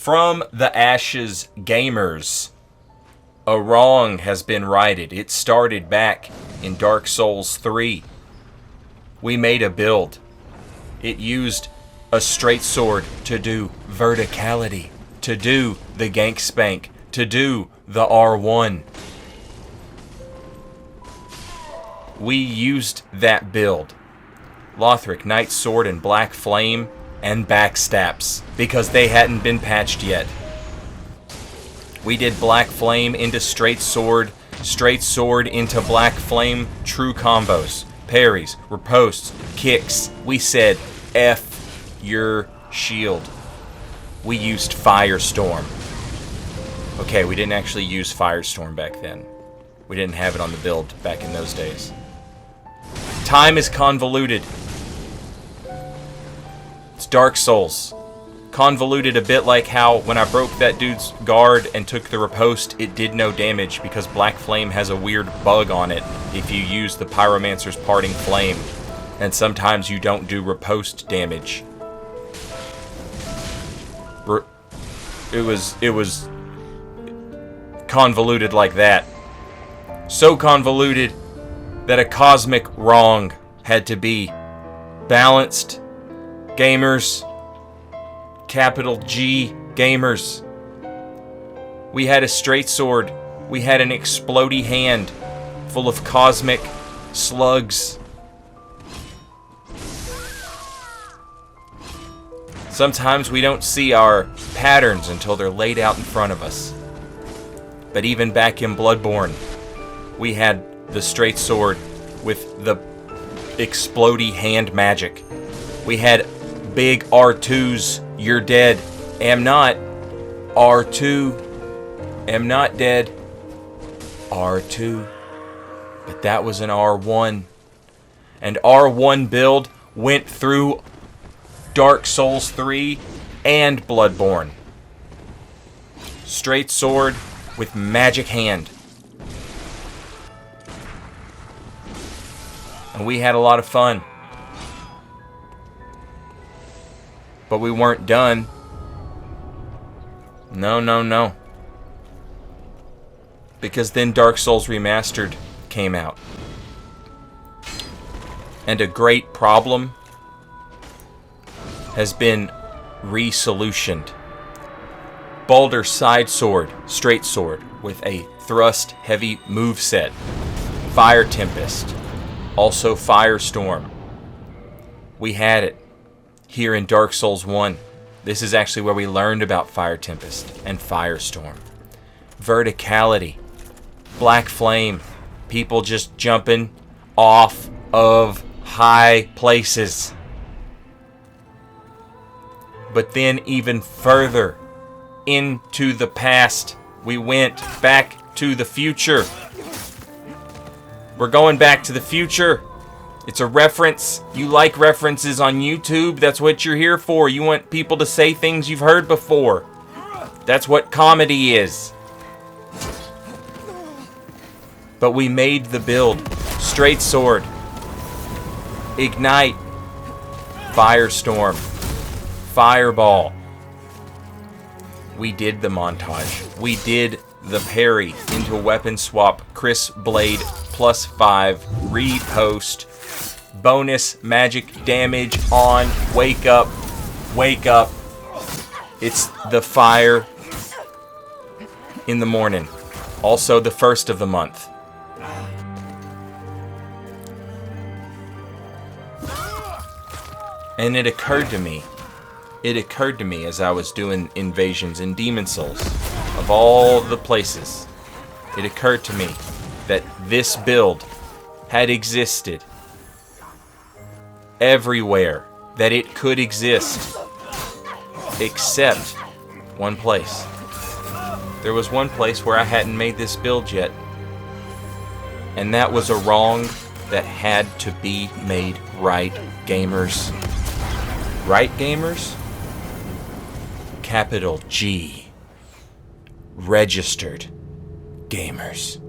From the ashes, gamers. A wrong has been righted. It started back in Dark Souls 3. We made a build. It used a straight sword to do verticality, to do the gank spank, to do the R1. We used that build. Lothric, Night Sword, and Black Flame, and backstabs, because they hadn't been patched yet. We did Black Flame into straight sword into Black Flame, true combos, parries, riposts, kicks. We said, F your shield. We used Firestorm. Okay, we didn't actually use Firestorm back then. We didn't have it on the build back in those days. Time is convoluted. It's Dark Souls. Convoluted a bit like how when I broke that dude's guard and took the riposte, it did no damage because Black Flame has a weird bug on it if you use the Pyromancer's Parting Flame. And sometimes you don't do riposte damage. It was convoluted like that. So convoluted that a cosmic wrong had to be balanced. Gamers, capital G gamers. We had a straight sword. We had an explodey hand full of cosmic slugs. Sometimes we don't see our patterns until they're laid out in front of us. But even back in Bloodborne, we had the straight sword with the explodey hand magic. We had big R2s, you're dead, am not, R2, am not dead, R2, but that was an R1. And R1 build went through Dark Souls 3 and Bloodborne. Straight sword with magic hand. And we had a lot of fun. But we weren't done. No. Because then Dark Souls Remastered came out. And a great problem has been re-solutioned. Baldur side sword, straight sword, with a thrust heavy moveset. Fire Tempest. Also Firestorm. We had it here in Dark Souls 1. This is actually where we learned about Fire Tempest and Firestorm. Verticality. Black Flame. People just jumping off of high places. But then even further into the past, we went back to the future. We're going back to the future. It's a reference. You like references on YouTube. That's what you're here for. You want people to say things you've heard before. That's what comedy is. But we made the build. Straight sword. Ignite. Firestorm. Fireball. We did the montage. We did the parry into a weapon swap. Chris Blade +5 repost. Bonus magic damage on Wake Up. Wake Up. It's the fire in the morning. Also the first of the month. And it occurred to me as I was doing invasions in Demon Souls, of all the places, it occurred to me that this build had existed everywhere that it could exist, except one place. There was one place where I hadn't made this build yet, and that was a wrong that had to be made right, gamers. Right, gamers? Capital G. Registered gamers.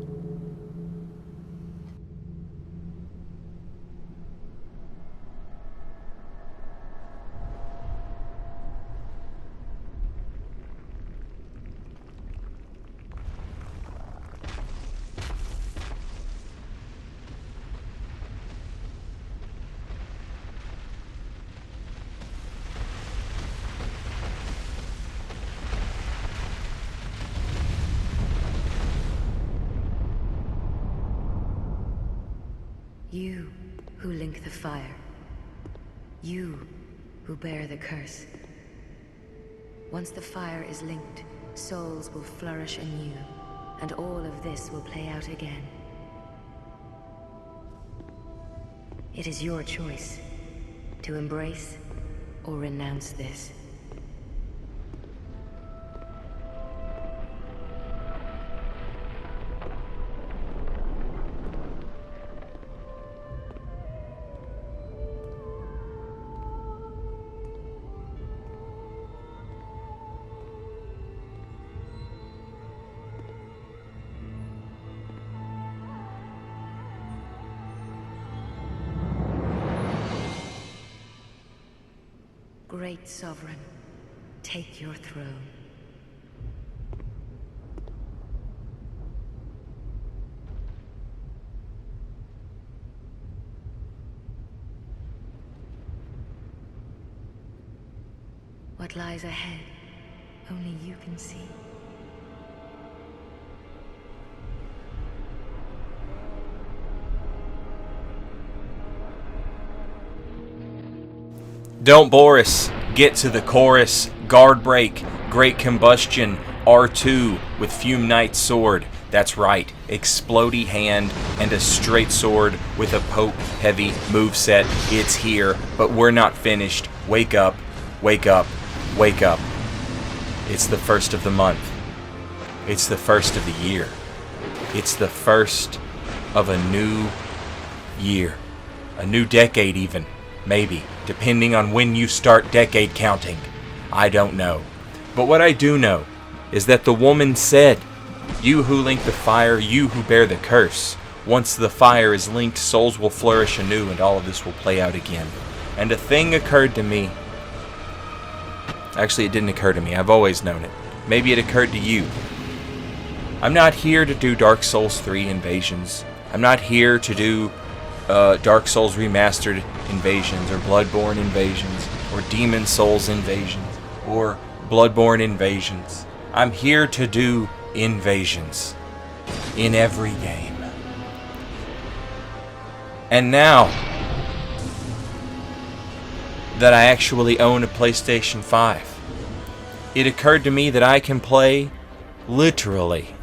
You who link the fire. You who bear the curse. Once the fire is linked, souls will flourish anew, and all of this will play out again. It is your choice to embrace or renounce this. Great Sovereign, take your throne. What lies ahead, only you can see. Don't bore us. Get to the chorus. Guard break. Great combustion. R2 with Fume Knight sword. That's right. Explodey hand and a straight sword with a poke heavy moveset. It's here, but we're not finished. Wake up. Wake up. Wake up. It's the first of the month. It's the first of the year. It's the first of a new year. A new decade even. Maybe, depending on when you start decade counting. I don't know. But what I do know is that the woman said, "You who link the fire, you who bear the curse. Once the fire is linked, souls will flourish anew and all of this will play out again." And a thing occurred to me. Actually, it didn't occur to me. I've always known it. Maybe it occurred to you. I'm not here to do Dark Souls 3 invasions. I'm not here to do Dark Souls Remastered invasions, or Bloodborne invasions, or Demon Souls invasions, or Bloodborne invasions. I'm here to do invasions in every game. And now that I actually own a PlayStation 5, it occurred to me that I can play literally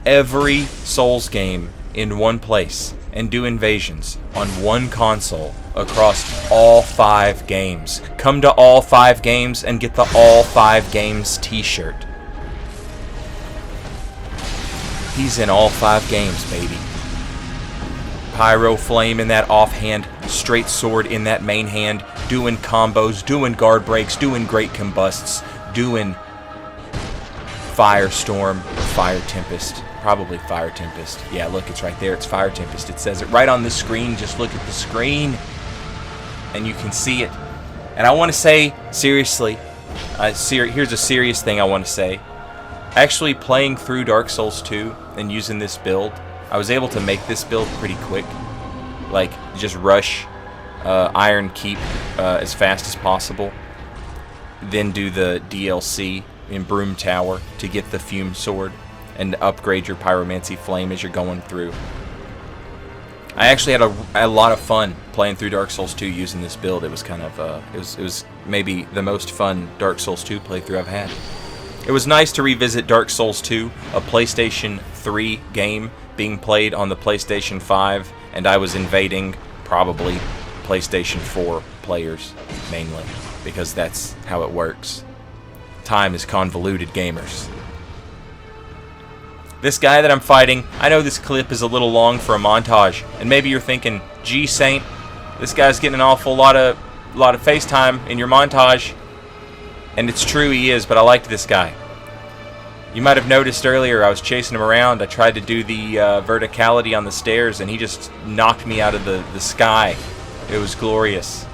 every Souls game in one place and do invasions on one console across all 5 games. Come to all 5 games and get the all 5 games t-shirt. He's in all 5 games, baby. Pyro Flame in that offhand, straight sword in that main hand, doing combos, doing guard breaks, doing great combusts, doing Firestorm or Fire Tempest. Probably Fire Tempest. Yeah, look, it's right there. It's Fire Tempest. It says it right on the screen. Just look at the screen and you can see it. And I want to say, seriously, here's a serious thing I want to say. Actually playing through Dark Souls 2 and using this build, I was able to make this build pretty quick. Like, just rush Iron Keep as fast as possible. Then do the DLC in Broom Tower to get the Fume Sword and upgrade your Pyromancy Flame as you're going through. I actually had a lot of fun playing through Dark Souls 2 using this build. It was kind of it was maybe the most fun Dark Souls 2 playthrough I've had. It was nice to revisit Dark Souls 2, a PlayStation 3 game being played on the PlayStation 5, and I was invading probably PlayStation 4 players mainly, because that's how it works. Time is convoluted, gamers. This guy that I'm fighting, I know this clip is a little long for a montage, and maybe you're thinking, "Gee, Saint, this guy's getting an awful lot of face time in your montage." And it's true, he is, but I liked this guy. You might have noticed earlier I was chasing him around. I tried to do the verticality on the stairs, and he just knocked me out of the sky. It was glorious.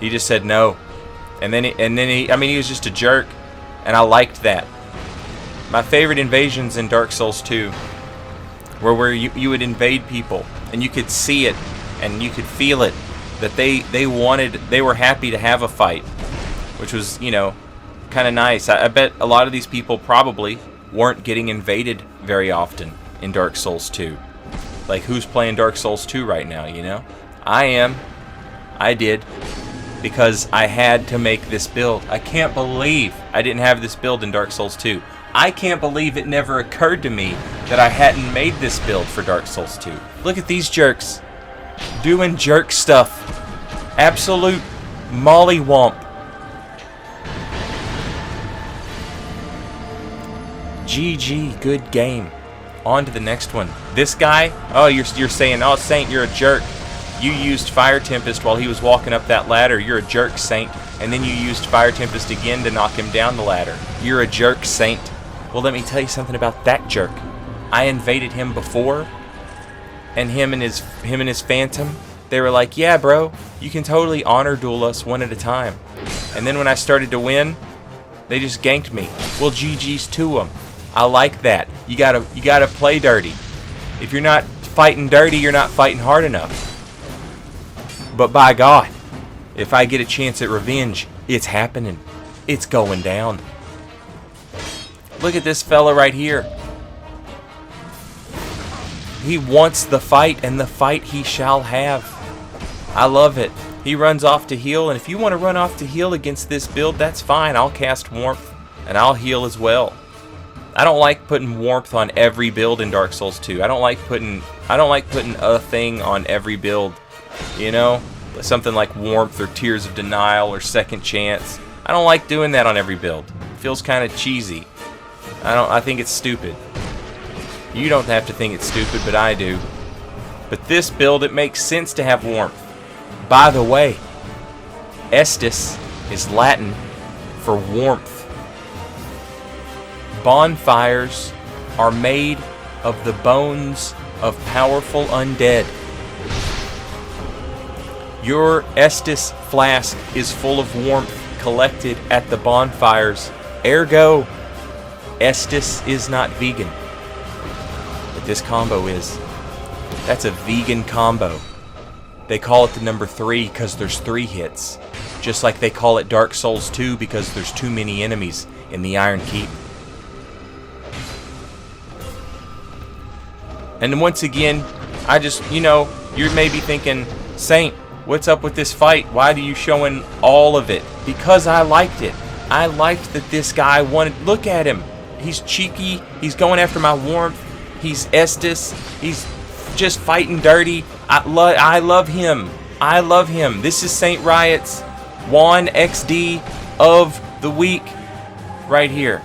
He just said no. And then he was just a jerk, and I liked that. My favorite invasions in Dark Souls 2 were where you would invade people, and you could see it, and you could feel it, that they were happy to have a fight, which was, you know, kind of nice. I bet a lot of these people probably weren't getting invaded very often in Dark Souls 2. Like, who's playing Dark Souls 2 right now, you know? I am. I did. Because I had to make this build. I can't believe I didn't have this build in Dark Souls 2. I can't believe it never occurred to me that I hadn't made this build for Dark Souls 2. Look at these jerks. Doing jerk stuff. Absolute mollywomp. GG, good game. On to the next one. This guy, oh, you're saying, oh, Saint, you're a jerk. You used Fire Tempest while he was walking up that ladder. You're a jerk, Saint. And then you used Fire Tempest again to knock him down the ladder. You're a jerk, Saint. Well, let me tell you something about that jerk. I invaded him before, and him and his Phantom, they were like, yeah, bro, you can totally honor duel us one at a time. And then when I started to win, they just ganked me. Well, GG's to them. I like that. You gotta play dirty. If you're not fighting dirty, you're not fighting hard enough. But by God, if I get a chance at revenge, it's happening. It's going down. Look at this fella right here. He wants the fight, and the fight he shall have. I love it. He runs off to heal, and if you want to run off to heal against this build, that's fine. I'll cast Warmth, and I'll heal as well. I don't like putting Warmth on every build in Dark Souls 2. I don't like putting a thing on every build. You know? Something like Warmth or Tears of Denial or Second Chance. I don't like doing that on every build. It feels kind of cheesy. I think it's stupid. You don't have to think it's stupid, but I do. But this build, it makes sense to have Warmth. By the way, Estus is Latin for warmth. Bonfires are made of the bones of powerful undead. Your Estus flask is full of warmth collected at the bonfires. Ergo, Estus is not vegan. But this combo is. That's a vegan combo. They call it the number 3 because there's 3 hits. Just like they call it Dark Souls 2 because there's too many enemies in the Iron Keep. And once again, I just, you're maybe thinking, Saint, what's up with this fight? Why are you showing all of it? Because I liked it. I liked that this guy wanted... Look at him. He's cheeky. He's going after my warmth. He's Estus. He's just fighting dirty. I love him. I love him. This is Saint Riot's Juan XD of the week right here.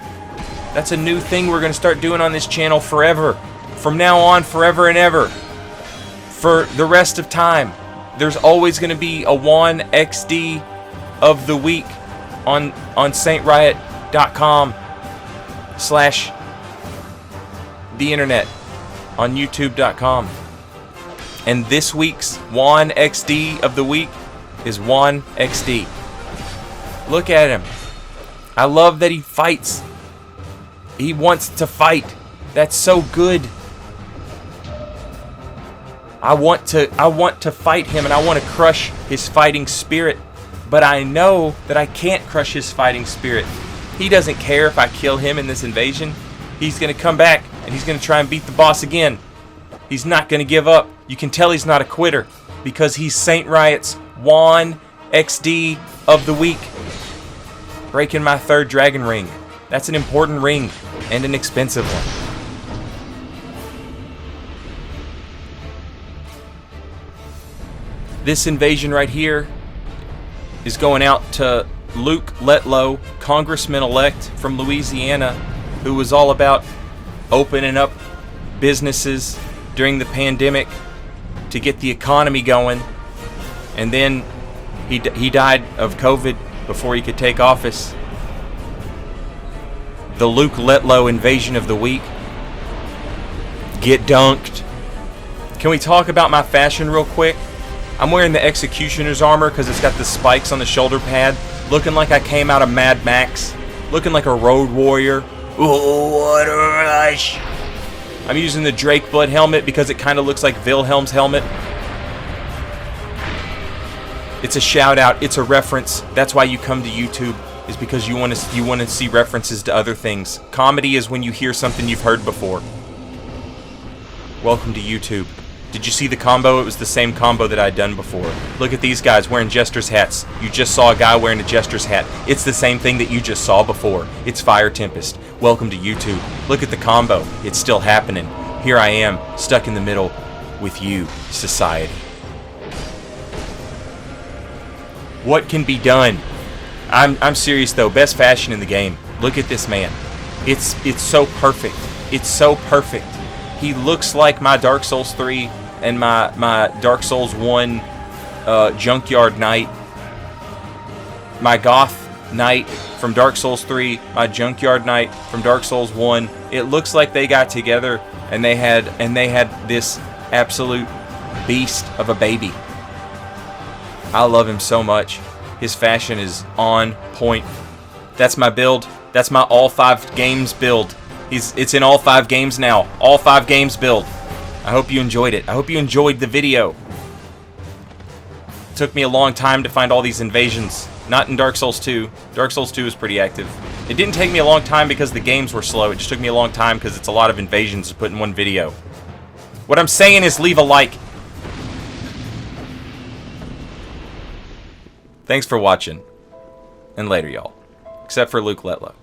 That's a new thing we're going to start doing on this channel forever. From now on, forever and ever. For the rest of time. There's always going to be a Juan XD of the week on saintriot.com/the internet, on youtube.com. And this week's Juan XD of the week is Juan XD. Look at him. I love that he fights. He wants to fight. That's so good. I want to fight him, and I want to crush his fighting spirit. But I know that I can't crush his fighting spirit. He doesn't care if I kill him in this invasion. He's going to come back, and he's going to try and beat the boss again. He's not going to give up. You can tell he's not a quitter, because he's Saint Riot's Juan XD of the week. Breaking my 3rd dragon ring. That's an important ring, and an expensive one. This invasion right here is going out to Luke Letlow, Congressman-elect from Louisiana, who was all about opening up businesses during the pandemic to get the economy going. And then he died of COVID before he could take office. The Luke Letlow invasion of the week. Get dunked. Can we talk about my fashion real quick? I'm wearing the Executioner's armor because it's got the spikes on the shoulder pad, looking like I came out of Mad Max, looking like a road warrior. Ooh, what a rush! I'm using the Drake Blood helmet because it kind of looks like Wilhelm's helmet. It's a shout out. It's a reference. That's why you come to YouTube, is because you want to see references to other things. Comedy is when you hear something you've heard before. Welcome to YouTube. Did you see the combo? It was the same combo that I'd done before. Look at these guys wearing Jester's hats. You just saw a guy wearing a Jester's hat. It's the same thing that you just saw before. It's Fire Tempest. Welcome to YouTube. Look at the combo. It's still happening. Here I am, stuck in the middle with you, society. What can be done? I'm serious though. Best fashion in the game. Look at this man. It's so perfect. It's so perfect. He looks like my Dark Souls 3 and my Dark Souls 1 Junkyard Knight. My Goth Knight from Dark Souls 3, my Junkyard Knight from Dark Souls 1. It looks like they got together and they had this absolute beast of a baby. I love him so much. His fashion is on point. That's my build. That's my all 5 games build. It's in all 5 games now. All 5 games build. I hope you enjoyed it. I hope you enjoyed the video. It took me a long time to find all these invasions. Not in Dark Souls 2. Dark Souls 2 is pretty active. It didn't take me a long time because the games were slow. It just took me a long time because it's a lot of invasions to put in one video. What I'm saying is leave a like. Thanks for watching. And later, y'all. Except for Luke Letlow.